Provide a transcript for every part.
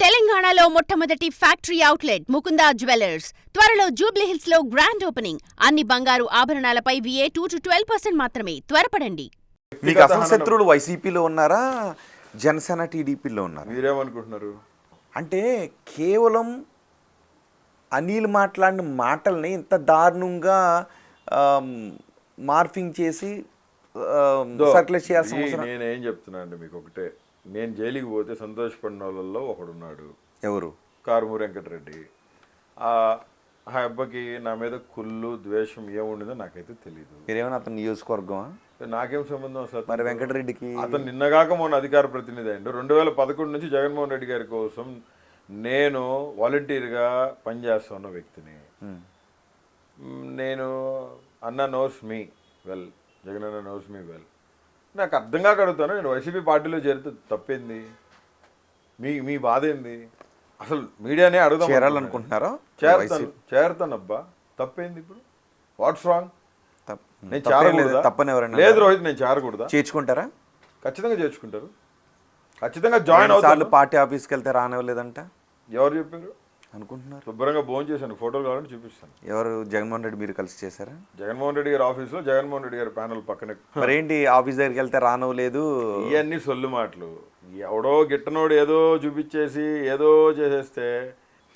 తెలంగాణలో మొట్టమొదటి factory outlet Mukunda jewellers త్వరలో జూబ్లీహిల్స్ లో గ్రాండ్ ఓపెనింగ్. అన్ని బంగారు ఆభరణాలపై VA 2-12% మాత్రమే. త్వరపడండి. మీకు అసలు శత్రువులు వైసీపీలో ఉన్నారా, జనసేన టీడీపీలో ఉన్నారా? మీరేమనుకుంటున్నారు? అంటే కేవలం అనిల్ మాట్లాడిన మాటల్ని ఇంత దారుణంగా మార్ఫింగ్ చేసి సర్క్యులేట్ చేయాల్సిన అవసరం. నేనేం చెప్తున్నా అండి మీకు ఒకటే, నేను జైలుకి పోతే సంతోషపడిన వాళ్ళల్లో ఒకడున్నాడు. ఎవరు? కారుమూరి వెంకటరెడ్డి. ఆ అబ్బాయికి నా మీద కుళ్ళు ద్వేషం ఏముండిందో నాకైతే తెలియదు. మీరేమైనా అతని నియోజకవర్గమా? నాకేం సంబంధం అసలు? మరి వెంకటరెడ్డికి అతను నిన్నగాక మొన్న అధికార ప్రతినిధి అయ్యిండు. 2011 నుంచి జగన్మోహన్ రెడ్డి గారి కోసం నేను వాలంటీర్గా పనిచేస్తున్న వ్యక్తిని. నేను అన్న నోస్ మీ వెల్, జగన్ అన్న నోస్ మీ వెల్. నాకు అర్థం కాక అడుగుతాను, నేను వైసీపీ పార్టీలో చేరితే తప్పేంది? మీ బాధ ఏంది? అసలు మీడియానే అడుగుదాం చేరాలనుకుంటున్నారా? చేరతానబ్బా, తప్పేంది ఇప్పుడు? What's wrong? నేను తప్పని ఎవరైనా లేదు రోహిత్, నేను చేరకూడదా? చేర్చుకుంటారా? ఖచ్చితంగా చేర్చుకుంటారు, ఖచ్చితంగా జాయిన్ అవుతారు. పార్టీ ఆఫీస్కి వెళ్తే రానివ్వలేదంట ఎవరు చెప్పారు అనుకుంటున్నారు? శుభ్రంగా భోజనం చేశాను, ఫోటోలు కావాలని చూపిస్తాను. ఎవరు? జగన్మోహన్ రెడ్డి మీరు కలిసి చేశారా? జగన్మోహన్ రెడ్డి గారి ఆఫీస్లో జగన్మోహన్ రెడ్డి గారి ప్యానల్ పక్కనే. మరేంటి ఆఫీస్ దగ్గరికి వెళ్తే రానివ్వలేదు? ఇవన్నీ సొల్లు మాటలు. ఎవడో గిట్టనోడు ఏదో చూపించేసి ఏదో చేసేస్తే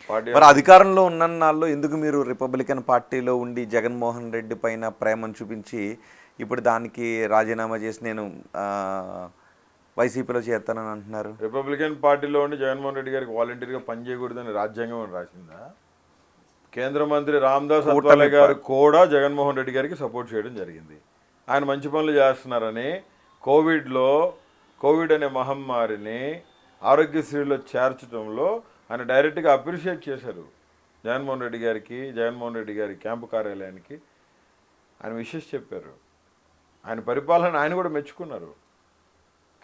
మరి అధికారంలో ఉన్న నాళ్ళు ఎందుకు మీరు రిపబ్లికన్ పార్టీలో ఉండి జగన్మోహన్ రెడ్డి పైన ప్రేమను చూపించి ఇప్పుడు దానికి రాజీనామా చేసి నేను వైసీపీలో చేస్తానని అంటున్నారు? రిపబ్లికన్ పార్టీలో ఉండి జగన్మోహన్ రెడ్డి గారికి వాలంటీర్గా పనిచేయకూడదని రాజ్యాంగం రాసిందా? కేంద్ర మంత్రి రామ్దాస్ అత్వాలే గారు కూడా జగన్మోహన్ రెడ్డి గారికి సపోర్ట్ చేయడం జరిగింది. ఆయన మంచి పనులు చేస్తున్నారని కోవిడ్ అనే మహమ్మారిని ఆరోగ్యశ్రీలో చేర్చడంలో ఆయన డైరెక్ట్గా అప్రిషియేట్ చేశారు. జగన్మోహన్ రెడ్డి గారికి, జగన్మోహన్ రెడ్డి గారి క్యాంపు కార్యాలయానికి ఆయన విషెస్ చెప్పారు. ఆయన పరిపాలన ఆయన కూడా మెచ్చుకున్నారు.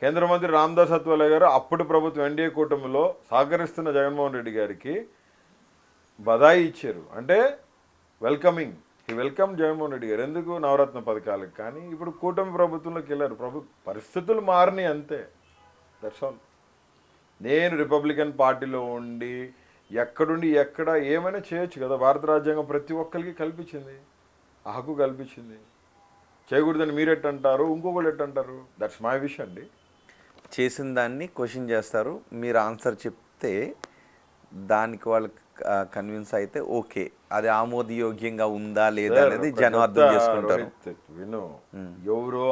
కేంద్ర మంత్రి రామ్దాస్ అత్వాలే గారు అప్పుడు ప్రభుత్వం ఎన్డీఏ కూటమిలో సహకరిస్తున్న జగన్మోహన్ రెడ్డి గారికి బధాయి ఇచ్చారు. అంటే వెల్కమింగ్, ఈ వెల్కమ్ జగన్మోహన్ రెడ్డి గారు. ఎందుకు? నవరత్న పథకాలకు. కానీ ఇప్పుడు కూటమి ప్రభుత్వంలోకి వెళ్ళారు. పరిస్థితులు మారినాయి అంతే, దట్స్ ఆల్. నేను రిపబ్లికన్ పార్టీలో ఉండి ఎక్కడుండి ఎక్కడ ఏమైనా చేయొచ్చు కదా. భారత రాజ్యాంగం ప్రతి ఒక్కరికి కల్పించింది, ఆ హక్కు కల్పించింది. చేయకూడదని మీరు ఎట్టంటారు, ఇంకొకళ్ళు ఎట్టంటారు? దట్స్ మై విష్ అండి. చేసిన దాన్ని క్వశ్చన్ చేస్తారు, మీరు ఆన్సర్ చెప్తే దానికి వాళ్ళకి కన్విన్స్ అయితే ఓకే, అది ఆమోదయోగ్యంగా ఉందా లేదా అనేది జనం అర్థం చేసుకుంటారు. విను, ఎవరో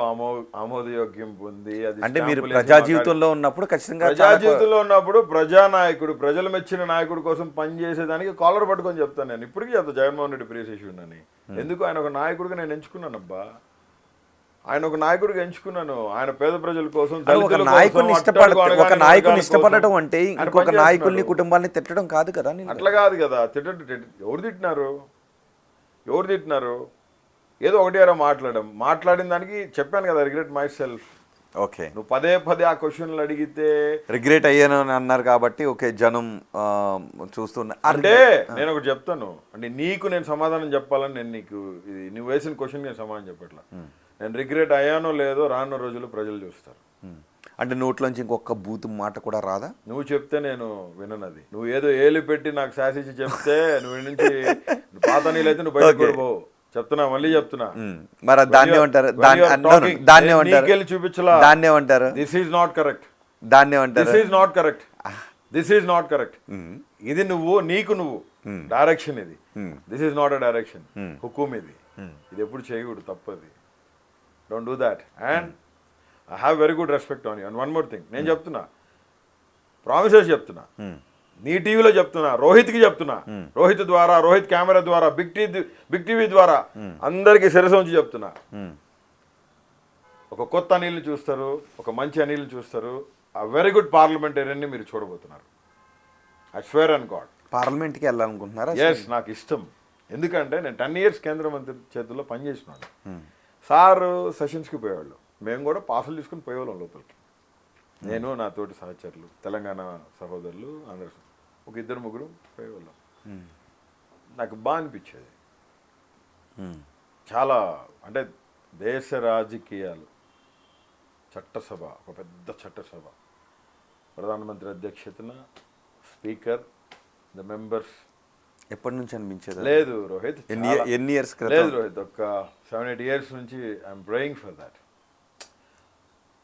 ఆమోదయోగ్యం పొంది అది అంటే మీరు ప్రజా జీవితంలో ఉన్నప్పుడు ఖచ్చితంగా ప్రజా జీవితంలో ఉన్నప్పుడు ప్రజానాయకుడు, ప్రజలు మెచ్చిన నాయకుడి కోసం పనిచేసేదానికి కాలర్ పట్టుకొని చెప్తాను. నేను ఇప్పటికీ చెప్తాను జగన్మోహన్ రెడ్డి ప్రియశిష్యుడు అని. ఎందుకు? ఆయన ఒక నాయకుడిగా నేను ఎంచుకున్నానబ్బా. ఆయన ఒక నాయకుడిగా ఎంచుకున్నాను. ఆయన పేద ప్రజల కోసం, ఒక నాయకుడిని ఇష్టపడటం అంటే ఇంకొక నాయకుల్ని కుటుంబాన్ని తిట్టడం కాదు కదా. అట్లా కాదు కదా. ఎవరు తిట్టినారు? ఏదో ఒకటి అరా మాట్లాడిన దానికి చెప్పాను కదా, రిగ్రెట్ మై సెల్ఫ్. ఓకే, నువ్వు పదే ఆ క్వశ్చన్లు అడిగితే రిగ్రెట్ అయ్యాను అని అన్నారు కాబట్టి ఓకే, జనం చూస్తున్నా. అంటే నేను ఒకటి చెప్తాను, అంటే నీకు నేను సమాధానం చెప్పాలని నేను నువ్వు వేసిన క్వశ్చన్ నేను సమాధానం చెప్పట్లా. నేను రిగ్రెట్ అయ్యానో లేదో రానున్న రోజుల్లో ప్రజలు చూస్తారు. అంటే నోట్లోంచి ఇంకొక బూతు మాట కూడా రాదా? నువ్వు చెప్తే నేను విననది. నువ్వు ఏదో ఏలు పెట్టి నాకు శాసించి చెప్తే నువ్వు నుంచి పాత నీళ్ళైతే నువ్వు బయటకు పోవు. చెప్తున్నా, మళ్ళీ చెప్తున్నా. మరి దాన్ని ఏమంటారు? చూపించలా, దాన్ని ఏమంటారు? This is not correct. దాన్ని ఏమంటారు? This is not correct. ఇది నువ్వు డైరెక్షన్, ఇది this is not a direction. హుకుం ఇది ఎప్పుడు చేయకూడదు, తప్పది. Don't do that. And I have very good respect on you. And one more thing, నేను చెప్తున్నా, ప్రామిసెస్ చెప్తున్నా, నీ టీవీలో చెప్తున్నా, రోహిత్కి చెప్తున్నా, రోహిత్ ద్వారా, రోహిత్ కెమెరా ద్వారా, బిగ్ టీవీ ద్వారా అందరికీ శిరస ఉంచి చెప్తున్నా, ఒక కొత్త అనిల్ని చూస్తారు, ఒక మంచి అనిల్ని చూస్తారు. ఆ వెరీ గుడ్ పార్లమెంటేరియన్ని మీరు చూడబోతున్నారు. I swear on God. పార్లమెంట్కి వెళ్ళాలనుకుంటున్నారా? ఎస్, నాకు ఇష్టం. ఎందుకంటే నేను 10 years కేంద్ర మంత్రి చేతుల్లో పనిచేసినాను. సార్ సెషన్స్కి పోయేవాళ్ళు, మేము కూడా పాసులు తీసుకుని పోయేవాళ్ళం లోపలికి. నేను, నా తోటి సహచరులు, తెలంగాణ సహోదరులు అందరూ, ఒక 2-3 పోయేవాళ్ళం. నాకు బాగా అనిపించేది. చాలా, అంటే దేశ రాజకీయాలు, చట్టసభ, ఒక పెద్ద చట్టసభ, ప్రధానమంత్రి అధ్యక్షతన స్పీకర్, ద మెంబర్స్. ఎప్పటి నుంచి అనిపించేది? లేదు రోహిత్, ఎన్ని ఇయర్స్ లేదు రోహిత్, ఒక 7-8 years నుంచి ఐఎమ్ ప్రేయింగ్ ఫర్ దాట్.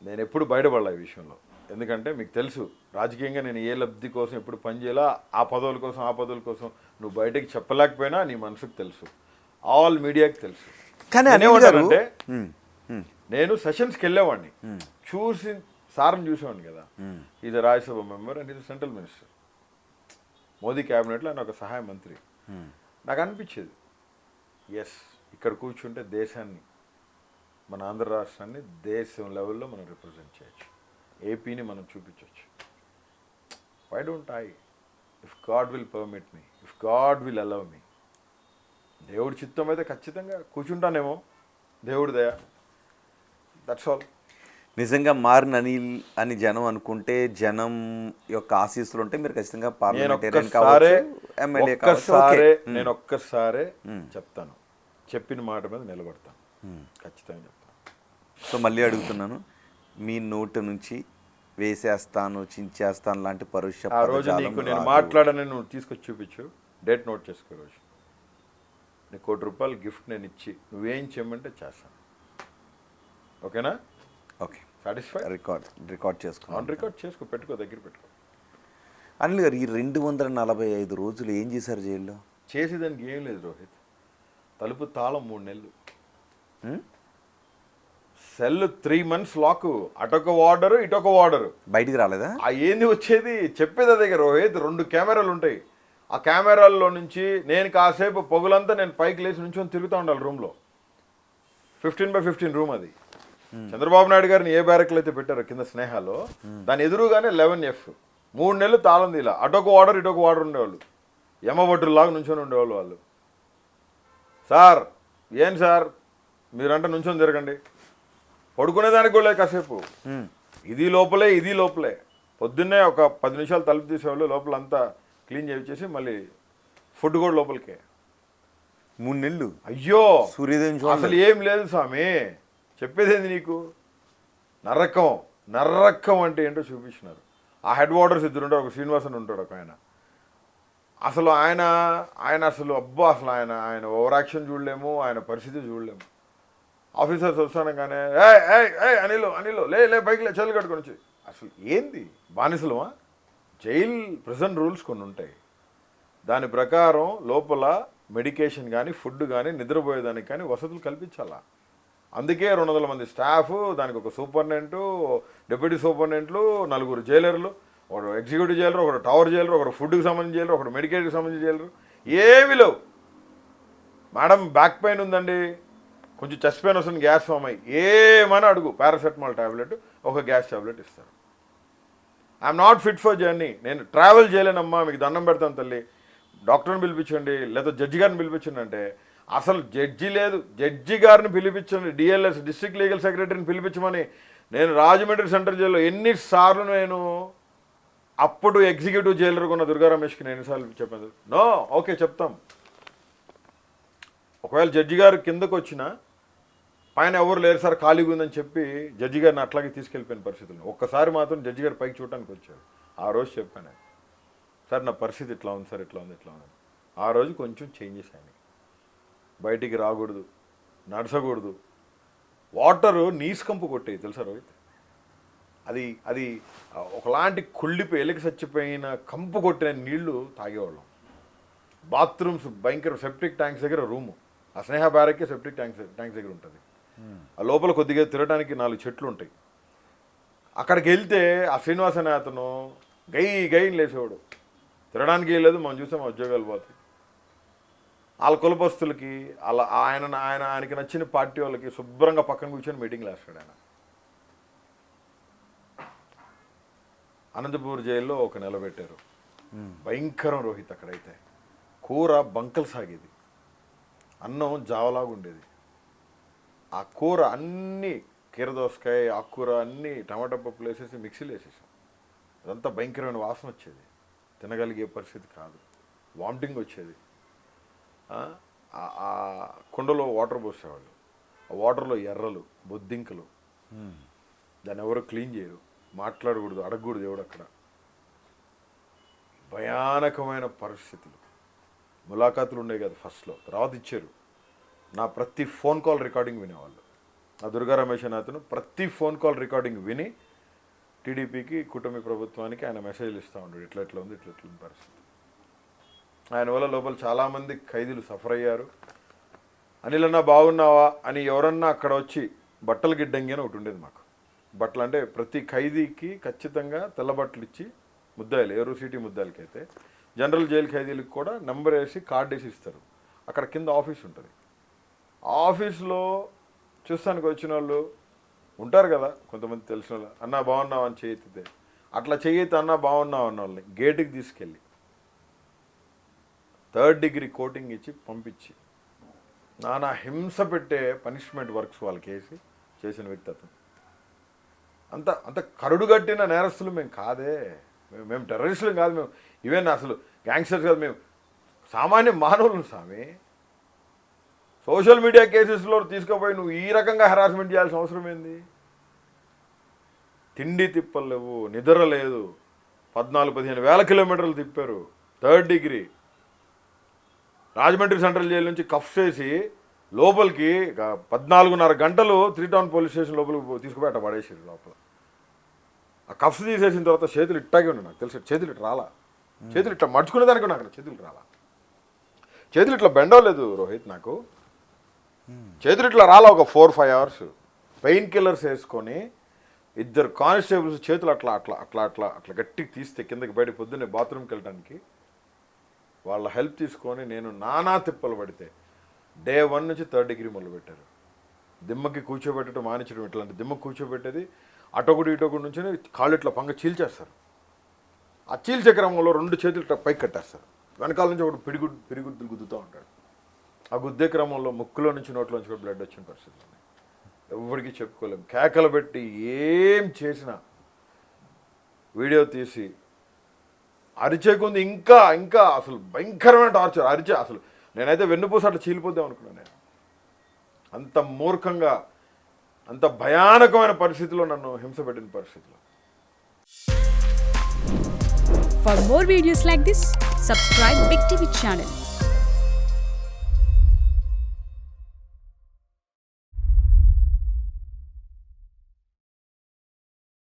నేను ఎప్పుడు బయటపడలే ఈ విషయంలో. ఎందుకంటే మీకు తెలుసు, రాజకీయంగా నేను ఏ లబ్ధి కోసం ఎప్పుడు పనిచేయాలా, ఆ పదవుల కోసం నువ్వు బయటకి చెప్పలేకపోయినా నీ మనసుకు తెలుసు, ఆల్ మీడియాకి తెలుసు. కానీ అనేవాడంటే నేను సెషన్స్కి వెళ్ళేవాడిని, చూసి సార్ని చూసేవాడిని కదా. Is Rajya Sabha member and is central minister, Modi క్యాబినెట్లో ఆయన ఒక సహాయ మంత్రి. నాకు అనిపించేది, ఎస్ ఇక్కడ కూర్చుంటే దేశాన్ని, మన ఆంధ్ర రాష్ట్రాన్ని దేశం లెవెల్లో మనం రిప్రజెంట్ చేయొచ్చు, ఏపీని మనం చూపించవచ్చు. Why don't I? If God will permit me, if God will allow me, దేవుడి చిత్తం అయితే ఖచ్చితంగా కూర్చుంటానేమో, దేవుడి దయ. That's all. నిజంగా మారిన అనిల్ అని జనం అనుకుంటే, జనం యొక్క ఆశీస్సులు ఉంటే మీరు ఖచ్చితంగా పార్లమెంటేరియన్ కావచ్చు, ఎమ్మెల్యే కావచ్చు. నేను ఒక్కసారే చెప్తాను, చెప్పిన మాట మీద నిలబడతాను, ఖచ్చితంగా చెప్తాను. సో మళ్ళీ అడుగుతున్నాను, మీ నోటు నుంచి వేసేస్తాను, చించేస్తాను లాంటి పరుష ఆ రోజు నీకు నేను మాట్లాడని నువ్వు తీసుకొచ్చి చూపించు, డేట్ నోట్ చేసుకో. రోజు నీకు ₹1 గిఫ్ట్ నేను ఇచ్చి నువ్వేం చేయమంటే చేస్తాను. ఓకేనా? Okay, satisfy. రికార్డ్ చేసుకో, రికార్డ్ చేసుకో, పెట్టుకో, దగ్గర పెట్టుకో. అనిల్ గారు, ఈ 245 రోజులు ఏం చేశారు జైల్లో? చేసేదానికి ఏం లేదు రోహిత్. తలుపు తాళం 3 నెలలు, సెల్ 3 months లాక్, అటొక వార్డరు ఇటొక వార్డరు. బయటికి రాలేదా? ఏంది వచ్చేది? చెప్పేది అదే రోహిత్. 2 కెమెరాలు ఉంటాయి, ఆ కెమెరాల్లో నుంచి నేను కాసేపు పొగులంతా నేను పైకి లేచి నుంచొని తిరుగుతూ ఉండాలి రూమ్లో. 15x15 రూమ్ అది. చంద్రబాబు నాయుడు గారిని ఏ బ్యారక్లు అయితే పెట్టారో కింద స్నేహాలో, దాని ఎదురుగానే 11F. 3 నెలలు తాళం తీలా, అటొక వార్డర్ ఇటొక వార్డర్ ఉండేవాళ్ళు, యమభట్టులాగా నుంచొని ఉండేవాళ్ళు వాళ్ళు. సార్ ఏం సార్ మీరంటే నుంచొని తిరగండి, పడుకునేదానికి కూడా లేదు కాసేపు. ఇది లోపలే పొద్దున్నే ఒక 10 నిమిషాలు తలుపు తీసేవాళ్ళు, లోపల అంతా క్లీన్ చేసి మళ్ళీ ఫుడ్ కూడా లోపలికే. 3 నెలలు. అయ్యో సూర్యోదయం అసలు ఏం లేదు స్వామి, చెప్పేదేంది నీకు? నర్రకం అంటే ఏంటో చూపించినారు. ఆ హెడ్ వార్డర్స్ 2 ఉంటారు, ఒక శ్రీనివాసన్ ఉంటాడు ఒక ఆయన. అసలు ఆయన అసలు అబ్బా, అసలు ఆయన ఓవర్ యాక్షన్ చూడలేము, ఆయన పరిస్థితి చూడలేము. ఆఫీసర్స్ వస్తానగానే అనిల్ లే బైక్లే చెల్లు కట్టుకొని వచ్చి, అసలు ఏంది బానిసలమా? జైల్ ప్రిజన్ రూల్స్ కొన్ని ఉంటాయి, దాని ప్రకారం లోపల మెడికేషన్ కానీ ఫుడ్ కానీ నిద్రపోయేదానికి కానీ వసతులు కల్పించాలా. అందుకే 200 మంది స్టాఫ్, దానికి ఒక సూపరింటెండెంట్, డిప్యూటీ సూపరింటెండెంట్లు, 4 జైలర్లు, ఒకడు ఎగ్జిక్యూటివ్ జైలర్, ఒకడు టవర్ జైలర్, ఒకడు ఫుడ్కి సంబంధించిన జైలర్, ఒకడు మెడికేట్కి సంబంధించిన జైలరు. ఏమీ లేవు. మేడం బ్యాక్ పెయిన్ ఉందండి, కొంచెం చెస్ట్ పెయిన్ వస్తుంది, గ్యాస్ ఫామ్ అయ్యి, ఏమని అడుగు, పారాసెటమాల్ ట్యాబ్లెట్, ఒక గ్యాస్ ట్యాబ్లెట్ ఇస్తారు. I'm not fit for journey, నేను ట్రావెల్ చేయలేనమ్మా, మీకు దండం పెడతాను తల్లి, డాక్టర్ని పిలిపించండి లేదా జడ్జి గారిని పిలిపించండి అంటే, అసలు జడ్జి లేదు, జడ్జి గారిని పిలిపించండి, డిఎల్ఎస్ డిస్ట్రిక్ట్ లీగల్ సెక్రటరీని పిలిపించమని నేను రాజమండ్రి సెంట్రల్ జైల్లో ఎన్నిసార్లు, నేను అప్పుడు ఎగ్జిక్యూటివ్ జైలర్ ఉన్న దుర్గా రమేష్కి నేను ఎన్నిసార్లు చెప్పాను, నో ఓకే చెప్తాం. ఒకవేళ జడ్జి గారు కిందకు వచ్చినా పైన ఎవరు లేరు సార్ ఖాళీగా ఉందని చెప్పి జడ్జి గారిని అట్లాగే తీసుకెళ్ళిపోయిన పరిస్థితులు. ఒక్కసారి మాత్రం జడ్జి గారు పైకి చూడటానికి వచ్చారు. ఆ రోజు చెప్పాను, సార్ నా పరిస్థితి ఇట్లా ఉంది సార్, ఇట్లా ఉంది. ఆ రోజు కొంచెం చేంజెస్ అయినాయి. బయటికి రాకూడదు, నడచకూడదు, వాటరు నీసుకంపు కొట్టేది తెలుసా రోహిత్. అది ఒకలాంటి కుళ్ళిపోయి ఎలికి చచ్చిపోయిన కంపు కొట్టిన నీళ్లు తాగేవాళ్ళం. బాత్రూమ్స్ భయంకర, సెప్టిక్ ట్యాంక్స్ దగ్గర రూము, ఆ స్నేహ బ్యారక్కే సెప్టిక్ ట్యాంక్స్ దగ్గర ఉంటుంది. ఆ లోపల కొద్దిగా తిరగడానికి 4 చెట్లు ఉంటాయి. అక్కడికి వెళ్తే ఆ శ్రీనివాస్ అనే అతను గైని లేచేవాడు, తిరగడానికి వెళ్ళలేదు, మనం చూస్తే మా ఉద్యోగాలు పోతాయి. వాళ్ళ కులపస్తులకి అలా ఆయనకి నచ్చిన పార్టీ వాళ్ళకి శుభ్రంగా పక్కన కూర్చొని మీటింగ్లు వేస్తాడు ఆయన. అనంతపూర్ జైల్లో ఒక నెల పెట్టారు, భయంకరం రోహిత్. అక్కడైతే కూర బంకలు సాగేది, అన్నం జావలాగా ఉండేది. ఆ కూర అన్నీ కీరదోసకాయ, ఆకుకూర అన్నీ టమాటా పప్పులు వేసేసి మిక్సీలు వేసేసాం. అదంతా భయంకరమైన వాసన వచ్చేది, తినగలిగే పరిస్థితి కాదు, వామిటింగ్ వచ్చేది. ఆ కుండలో వాటర్ పోసేవాళ్ళు, ఆ వాటర్లో ఎర్రలు, బొద్దింకలు, దాన్ని ఎవరు క్లీన్ చేయరు, మాట్లాడకూడదు, అడగకూడదు ఎవడు అక్కడ. భయానకమైన పరిస్థితులు. ములాఖాతులు ఉండేవి కదా ఫస్ట్లో, తర్వాత ఇచ్చారు. నా ప్రతి ఫోన్ కాల్ రికార్డింగ్ వినేవాళ్ళు. ఆ దుర్గా రమేష్ అనే అతను ప్రతి ఫోన్ కాల్ రికార్డింగ్ విని టీడీపీకి, కూటమి ప్రభుత్వానికి ఆయన మెసేజ్లు ఇస్తూ ఉంటాడు, ఇట్లా ఉంది పరిస్థితి. ఆయన వల్ల లోపల చాలామంది ఖైదీలు సఫర్ అయ్యారు. అనిల్ అన్న బాగున్నావా అని ఎవరన్నా అక్కడ వచ్చి బట్టలు గిడ్డంగి అని ఒకటి ఉండేది మాకు. బట్టలు అంటే ప్రతి ఖైదీకి ఖచ్చితంగా తెల్ల బట్టలు ఇచ్చి, ముద్దాయిలు ఏరూ సిటీ ముద్దాయిలకైతే, జనరల్ జైలు ఖైదీలకు కూడా నెంబర్ వేసి కార్డు వేసి ఇస్తారు. అక్కడ కింద ఆఫీస్ ఉంటుంది. ఆఫీస్లో చూస్తానికి వచ్చిన వాళ్ళు ఉంటారు కదా కొంతమంది తెలిసిన వాళ్ళు, అన్న బాగున్నావు అని చేయెత్తితే, అట్లా చేయైతే అన్న బాగున్నావు అన్న వాళ్ళని గేటుకి తీసుకెళ్ళి 3rd డిగ్రీ కోటింగ్ ఇచ్చి పంపించి నానా హింస పెట్టే పనిష్మెంట్ వర్క్స్ వాళ్ళకి వేసి చేసిన వ్యక్తి అతను. అంత కరుడుగట్టిన నేరస్తులు మేము కాదే, మేము టెర్రరిస్టులు కాదు, మేము ఈవెన్ అసలు గ్యాంగ్స్టర్స్ కాదు, మేము సామాన్య మానవులు స్వామి. సోషల్ మీడియా కేసెస్లో తీసుకుపోయి నువ్వు ఈ రకంగా హెరాస్మెంట్ చేయాల్సిన అవసరం ఏంది? తిండి తిప్పలు లేవు, నిద్ర లేదు, 14-15 వేల కిలోమీటర్లు తిప్పారు. 3rd degree Rajahmundry central jail నుంచి కఫ్ చేసి లోపలికి 14.5 గంటలు 3 టౌన్ పోలీస్ స్టేషన్ లోపలికి తీసుకుపోయి అట్లా పడేసారు లోపల. ఆ కఫ్స్ తీసేసిన తర్వాత చేతులు ఇట్టాగే ఉన్నాయి. నాకు తెలుసు చేతులు ఇట్లా రాలా, చేతులు ఇట్లా మడుచుకునేదానికి నాకు చేతులు రాలా, చేతులు ఇట్లా బెండవలేదు రోహిత్. నాకు చేతులు ఇట్లా రాలా. ఒక 4-5 అవర్స్ పెయిన్ కిల్లర్స్ వేసుకొని 2 కానిస్టేబుల్స్ చేతులు అట్లా అట్లా అట్లా అట్లా అట్లా గట్టికి తీస్తే కిందకి బయట పొద్దున్నే బాత్రూమ్కి వెళ్ళడానికి వాళ్ళ హెల్ప్ తీసుకొని నేను నానా తిప్పలు పడితే డే 1 నుంచి 3rd డిగ్రీ మొదలుపెట్టారు. దిమ్మకి కూర్చోబెట్టడం మానించడం, ఇట్లాంటి దిమ్మకి కూర్చోబెట్టేది అటొకటి ఇటొకటి నుంచి కాళ్ళు ఇట్లా పంగ చీల్చేస్తారు. ఆ చీల్చే క్రమంలో 2 చేతులు ఇట్లా పైకి కట్టేస్తారు. వెనకాల నుంచి ఒకటి పిడిగుద్దులు గుద్దుతూ ఉంటాడు. ఆ గుద్దే క్రమంలో ముక్కులో నుంచి నోట్లో నుంచి బ్లడ్ వచ్చిన పరిస్థితులు ఎవరికి చెప్పుకోలేము. కేకలు పెట్టి ఏం చేసినా వీడియో తీసి అరిచేకుంది. ఇంకా ఇంకా అసలు భయంకరమైన టార్చర్. అసలు నేనైతే వెన్నుపూస అట్లా చీలిపోద్దాం అనుకున్నాను. నేను అంత మూర్ఖంగా, అంత భయానకమైన పరిస్థితిలో నన్ను హింస పెట్టిన పరిస్థితిలో. For more videos like this, subscribe Big TV channel.